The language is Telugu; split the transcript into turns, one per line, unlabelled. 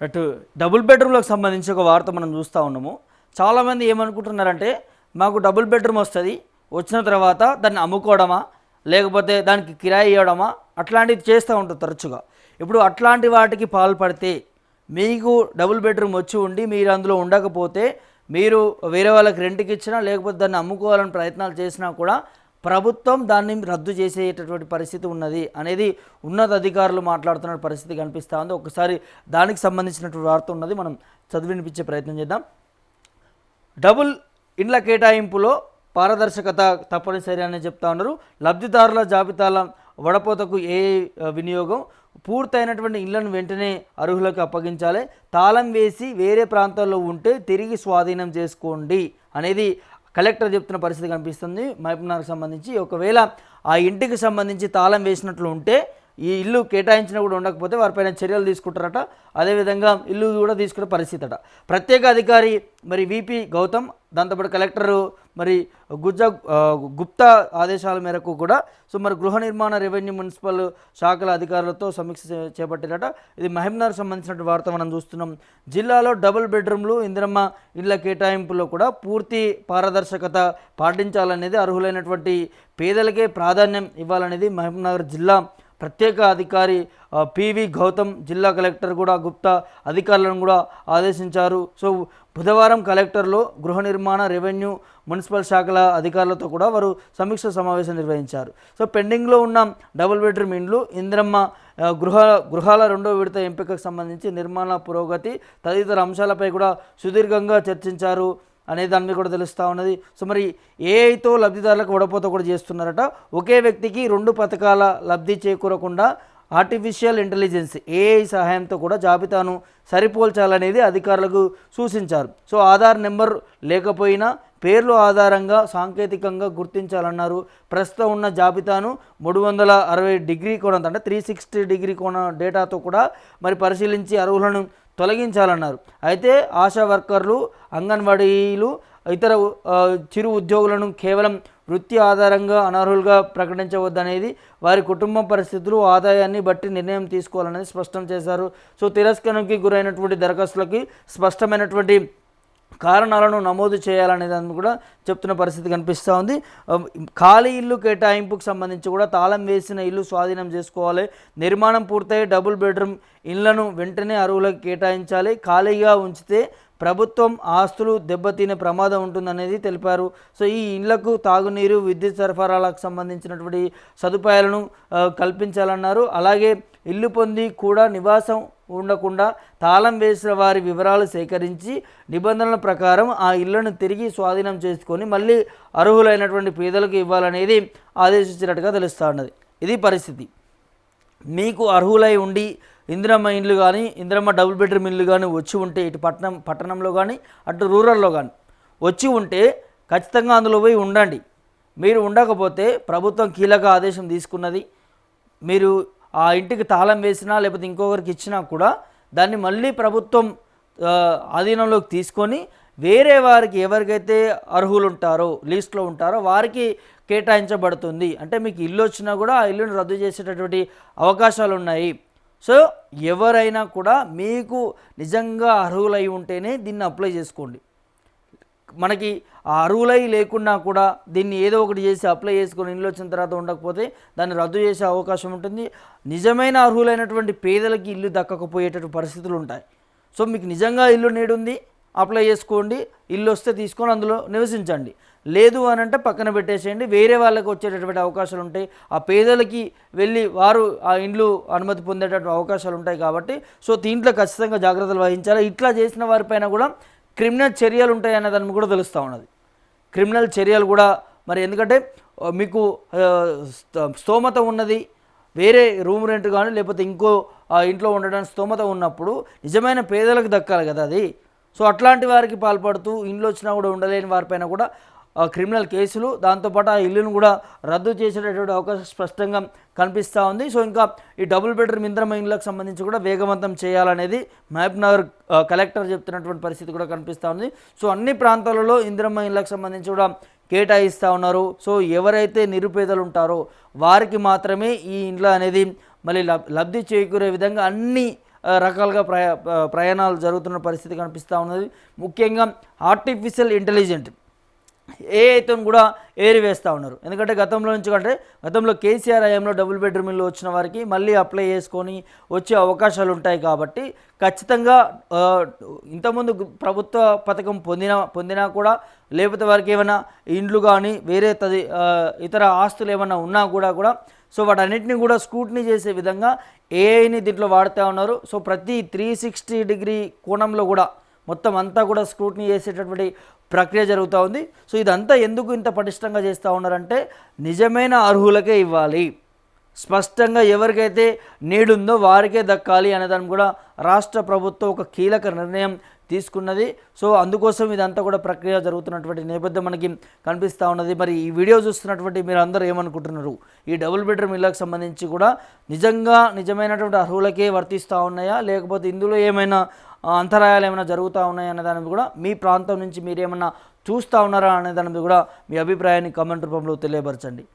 అటు డబుల్ బెడ్రూమ్లకు సంబంధించి ఒక వార్త మనం చూస్తూ ఉన్నాము. చాలామంది ఏమనుకుంటున్నారంటే మాకు డబుల్ బెడ్రూమ్ వస్తుంది, వచ్చిన తర్వాత దాన్ని అమ్ముకోవడమా లేకపోతే దానికి కిరాయి ఇవ్వడమా అట్లాంటివి చేస్తూ ఉంటారు తరచుగా. ఇప్పుడు అట్లాంటి వాటికి పాల్పడితే మీకు డబుల్ బెడ్రూమ్ వచ్చి ఉండి మీరు అందులో ఉండకపోతే మీరు వేరే వాళ్ళకి రెంట్కి ఇచ్చినా లేకపోతే దాన్ని అమ్ముకోవాలని ప్రయత్నాలు చేసినా కూడా ప్రభుత్వం దాన్ని రద్దు చేసేటటువంటి పరిస్థితి ఉన్నది అనేది ఉన్నత అధికారులు మాట్లాడుతున్న పరిస్థితి కనిపిస్తూ ఉంది. ఒకసారి దానికి సంబంధించినటువంటి వార్త ఉన్నది, మనం చదివినిపించే ప్రయత్నం చేద్దాం. డబుల్ ఇండ్ల కేటాయింపులో పారదర్శకత తప్పనిసరి అని చెప్తా ఉన్నారు. లబ్ధిదారుల జాబితాల వడపోతకు ఏ వినియోగం, పూర్తయినటువంటి ఇళ్లను వెంటనే అర్హులకు అప్పగించాలి, తాళం వేసి వేరే ప్రాంతాల్లో ఉంటే తిరిగి స్వాధీనం చేసుకోండి అనేది కలెక్టర్ చెప్తున్న పరిస్థితి కనిపిస్తుంది. మహబూబ్నగర్కి సంబంధించి ఒకవేళ ఆ ఇంటికి సంబంధించి తాళం వేసినట్లు ఉంటే ఈ ఇల్లు కేటాయించినా కూడా ఉండకపోతే వారిపైన చర్యలు తీసుకుంటారట. అదేవిధంగా ఇల్లు కూడా తీసుకునే పరిస్థితి అట. ప్రత్యేక అధికారి మరి విపి గౌతమ్, దాంతోపాటు కలెక్టరు మరి గుప్తా ఆదేశాల మేరకు కూడా మరి గృహ నిర్మాణ, రెవెన్యూ, మున్సిపల్ శాఖల అధికారులతో సమీక్ష చేపట్టారట. ఇది మహబూబ్నగర్కి సంబంధించిన వార్త మనం చూస్తున్నాం. జిల్లాలో డబుల్ బెడ్రూమ్లు, ఇందిరమ్మ ఇళ్ల కేటాయింపులో కూడా పూర్తి పారదర్శకత పాటించాలనేది, అర్హులైనటువంటి పేదలకే ప్రాధాన్యం ఇవ్వాలనేది మహబూబ్నగర్ జిల్లా ప్రత్యేక అధికారి పివి గౌతమ్, జిల్లా కలెక్టర్ కూడా గుప్తా అధికారులను కూడా ఆదేశించారు. సో బుధవారం కలెక్టర్లో గృహ నిర్మాణ, రెవెన్యూ, మున్సిపల్ శాఖల అధికారులతో కూడా వారు సమీక్ష సమావేశం నిర్వహించారు. సో పెండింగ్లో ఉన్న డబుల్ బెడ్రూమ్ ఇండ్లు, ఇందిరమ్మ గృహాల రెండో విడత ఎంపికకు సంబంధించి నిర్మాణ పురోగతి తదితర అంశాలపై కూడా సుదీర్ఘంగా చర్చించారు అనే దాని మీద కూడా తెలుస్తూ ఉన్నది. సో మరి ఏఐతో లబ్ధిదారులకు వడపోత కూడా చేస్తున్నారట. ఒకే వ్యక్తికి 2 పథకాల లబ్ధి చేకూరకుండా ఆర్టిఫిషియల్ ఇంటెలిజెన్స్ ఏఐ సహాయంతో కూడా జాబితాను సరిపోల్చాలనేది అధికారులకు సూచించారు. సో ఆధార్ నెంబర్ లేకపోయినా పేర్లు ఆధారంగా సాంకేతికంగా గుర్తించాలన్నారు. ప్రస్తుతం ఉన్న జాబితాను 360 డిగ్రీ కోణం అంటే 360 డిగ్రీ కోణం డేటాతో కూడా మరి పరిశీలించి అర్హులను తొలగించాలన్నారు. అయితే ఆశా వర్కర్లు, అంగన్వాడీలు, ఇతర చిరు ఉద్యోగులను కేవలం వృత్తి ఆధారంగా అనర్హులుగా ప్రకటించవద్దనేది, వారి కుటుంబ పరిస్థితులు, ఆదాయాన్ని బట్టి నిర్ణయం తీసుకోవాలనేది స్పష్టం చేశారు. సో తిరస్కరణకి గురైనటువంటి దరఖాస్తులకి స్పష్టమైనటువంటి కారణాలను నమోదు చేయాలనే దాన్ని కూడా చెప్తున్న పరిస్థితి కనిపిస్తూ ఉంది. ఖాళీ ఇల్లు కేటాయింపుకు సంబంధించి కూడా తాళం వేసిన ఇల్లు స్వాధీనం చేసుకోవాలి, నిర్మాణం పూర్తయి డబుల్ బెడ్రూమ్ ఇళ్లను వెంటనే అర్హులకు కేటాయించాలి, ఖాళీగా ఉంచితే ప్రభుత్వం ఆస్తులు దెబ్బతినే ప్రమాదం ఉంటుందనేది తెలిపారు. సో ఈ ఇళ్లకు తాగునీరు, విద్యుత్ సరఫరాలకు సంబంధించినటువంటి సదుపాయాలను కల్పించాలన్నారు. అలాగే ఇల్లు పొంది కూడా నివాసం ఉండకుండా తాళం వేసిన వారి వివరాలు సేకరించి నిబంధనల ప్రకారం ఆ ఇళ్లను తిరిగి స్వాధీనం చేసుకొని మళ్ళీ అర్హులైనటువంటి పేదలకు ఇవ్వాలనేది ఆదేశించినట్టుగా తెలుస్తూ ఉన్నది. ఇది పరిస్థితి. మీకు అర్హులై ఉండి ఇందిరమ్మ ఇండ్లు కానీ, ఇందిరమ్మ డబుల్ బెడ్రూమ్ ఇల్లు కానీ వచ్చి ఉంటే, ఇటు పట్టణంలో కానీ అటు రూరల్లో కానీ వచ్చి ఉంటే ఖచ్చితంగా అందులో పోయి ఉండండి. మీరు ఉండకపోతే ప్రభుత్వం కీలక ఆదేశం తీసుకున్నది, మీరు ఆ ఇంటికి తాళం వేసినా లేకపోతే ఇంకొకరికి ఇచ్చినా కూడా దాన్ని మళ్ళీ ప్రభుత్వం ఆధీనంలోకి తీసుకొని వేరే వారికి, ఎవరికైతే అర్హులు ఉంటారో లిస్ట్లో ఉంటారో వారికి కేటాయించబడుతుంది. అంటే మీకు ఇల్లు వచ్చినా కూడా ఆ ఇల్లును రద్దు చేసేటటువంటి అవకాశాలు ఉన్నాయి. సో ఎవరైనా కూడా మీకు నిజంగా అర్హులై ఉంటేనే దీన్ని అప్లై చేసుకోండి. మనకి ఆ అర్హులై లేకున్నా కూడా దీన్ని ఏదో ఒకటి చేసి అప్లై చేసుకొని ఇల్లు వచ్చిన తర్వాత ఉండకపోతే దాన్ని రద్దు చేసే అవకాశం ఉంటుంది. నిజమైన అర్హులైనటువంటి పేదలకి ఇల్లు దక్కకపోయేటటువంటి పరిస్థితులు ఉంటాయి. సో మీకు నిజంగా ఇల్లు నేడుంది, అప్లై చేసుకోండి, ఇల్లు వస్తే తీసుకొని అందులో నివసించండి. లేదు అని అంటే పక్కన పెట్టేసేయండి, వేరే వాళ్ళకి వచ్చేటటువంటి అవకాశాలు ఉంటాయి. ఆ పేదలకి వెళ్ళి వారు ఆ ఇండ్లు అనుమతి పొందేటటువంటి అవకాశాలు ఉంటాయి. కాబట్టి సో దీంట్లో ఖచ్చితంగా జాగ్రత్తలు వహించాలి. ఇట్లా చేసిన వారిపైన కూడా క్రిమినల్ చర్యలు ఉంటాయి అనే దాన్ని కూడా తెలుస్తూ ఉన్నది. క్రిమినల్ చర్యలు కూడా మరి ఎందుకంటే మీకు స్తోమత ఉన్నది, వేరే రూమ్ రెంట్ కానీ లేకపోతే ఇంకో ఇంట్లో ఉండడానికి స్తోమత ఉన్నప్పుడు నిజమైన పేదలకు దక్కాలి కదా అది. సో అట్లాంటి వారికి పాల్పడుతూ ఇండ్లు వచ్చినా కూడా ఉండలేని వారిపైన కూడా క్రిమినల్ కేసులు, దాంతోపాటు ఆ ఇల్లును కూడా రద్దు చేసేటటువంటి అవకాశం స్పష్టంగా కనిపిస్తూ ఉంది. సో ఇంకా ఈ డబుల్ బెడ్రూమ్ ఇందిరమ్మ ఇళ్లకు సంబంధించి కూడా వేగవంతం చేయాలనేది మహబూబ్నగర్ కలెక్టర్ చెప్తున్నటువంటి పరిస్థితి కూడా కనిపిస్తూ ఉంది. సో అన్ని ప్రాంతాలలో ఇందిరమ్మ ఇళ్లకు సంబంధించి కూడా కేటాయిస్తూ ఉన్నారు. సో ఎవరైతే నిరుపేదలు ఉంటారో వారికి మాత్రమే ఈ ఇండ్లు అనేది మళ్ళీ లబ్ధి చేకూరే విధంగా అన్ని రకాలుగా ప్రయాణాలు జరుగుతున్న పరిస్థితి కనిపిస్తూ ఉన్నది. ముఖ్యంగా ఆర్టిఫిషియల్ ఇంటెలిజెంట్ ఏఐతో కూడా ఏరివేస్తూ ఉన్నారు. ఎందుకంటే గతంలో కేసీఆర్ హయాంలో డబుల్ బెడ్రూమ్ ఇల్లు వచ్చిన వారికి మళ్ళీ అప్లై చేసుకొని వచ్చే అవకాశాలు ఉంటాయి. కాబట్టి ఖచ్చితంగా ఇంతకుముందు ప్రభుత్వ పథకం పొందినా కూడా, లేకపోతే వారికి ఏమైనా ఇండ్లు కానీ వేరే ఇతర ఆస్తులు ఏమైనా ఉన్నా కూడా సో వాటన్నిటిని కూడా స్క్రూటినీ చేసే విధంగా ఏఐని దీంట్లో వాడుతూ ఉన్నారు. సో ప్రతి 360 డిగ్రీ కోణంలో కూడా మొత్తం అంతా కూడా స్క్రూటినీ చేసేటటువంటి ప్రక్రియ జరుగుతూ ఉంది. సో ఇదంతా ఎందుకు ఇంత పటిష్టంగా చేస్తూ ఉన్నారంటే నిజమైన అర్హులకే ఇవ్వాలి, స్పష్టంగా ఎవరికైతే నీడుందో వారికే దక్కాలి అనేదాన్ని కూడా రాష్ట్ర ప్రభుత్వం ఒక కీలక నిర్ణయం తీసుకున్నది. సో అందుకోసం ఇదంతా కూడా ప్రక్రియ జరుగుతున్నటువంటి నేపథ్యం మనకి కనిపిస్తూ ఉన్నది. మరి ఈ వీడియో చూస్తున్నటువంటి మీరు అందరూ ఏమనుకుంటున్నారు? ఈ డబుల్ బెడ్రూమ్ ఇళ్ళకి సంబంధించి కూడా నిజమైనటువంటి అర్హులకే వర్తిస్తూ ఉన్నాయా, లేకపోతే ఇందులో ఏమైనా అంతరాయాలు ఏమైనా జరుగుతూ ఉన్నాయా అనే దాని మీద కూడా మీ ప్రాంతం నుంచి మీరేమన్నా చూస్తూ ఉన్నారా అనే దాని మీద కూడా మీ అభిప్రాయాన్ని కామెంట్ రూపంలో తెలియపరచండి.